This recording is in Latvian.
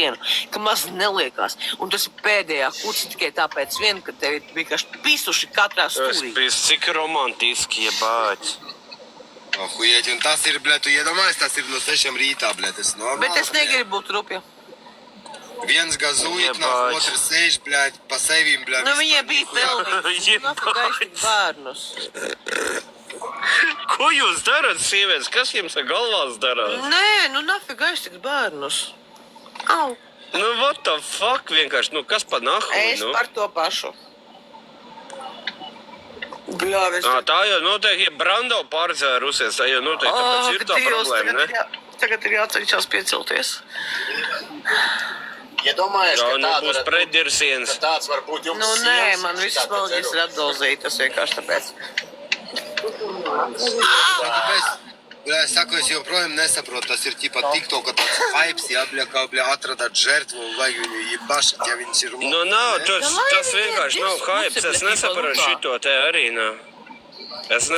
sienu, ka maz neliekās. Un tas ir pēdējā kuts tikai tāpēc vien, ka tev ir vienkārši pisuši katrā stūrī. Cik romantiski, jebāķi. Охуеть, un tas ir, bļet, tu iedomājies, tas ir no 6 rītā, bļet, tas normāli. Bet es negribu būt rupja. Viens gazūjit, nav otrs sēž, bļet, pa sevīm, bļet. Nu, viņai bija pelnīgs. Nafu gaišīt bērnus. Ko jūs darat, sievietes? Kas jums ar galvās darāt? Nē, nu nafu gaišīt bērnus. Au. Nu, what the fuck, vienkārši, nu, kas pa nahu, Es nu? par to pašu. Bļāvis. Tā jau noteikti, ja Brando pārdzērusies, tā jau noteikti, tāpēc ir tā problēma, ne? Tagad ir jāceļšās piecelties. Iedomājies, Jā, ka nu, tāda būs varētu būt, pretdirsiens. ka tāds var būt jums Nu, nē, sievas, man viss tāda valģis ceru. ir atdolzītas vienkārši tāpēc. Tāpēc, bļa, es saku, es joprojām nesaprotu, tas ir ķipa TikToka tāds hypes, ja, bļa, kā, bļa, atradāt žertvu, un vajag viņu jebašat, ja viņš ir Nu, nav, ne? tas vienkārši nav hypes, es nesaprotu šito te arī, nav. Es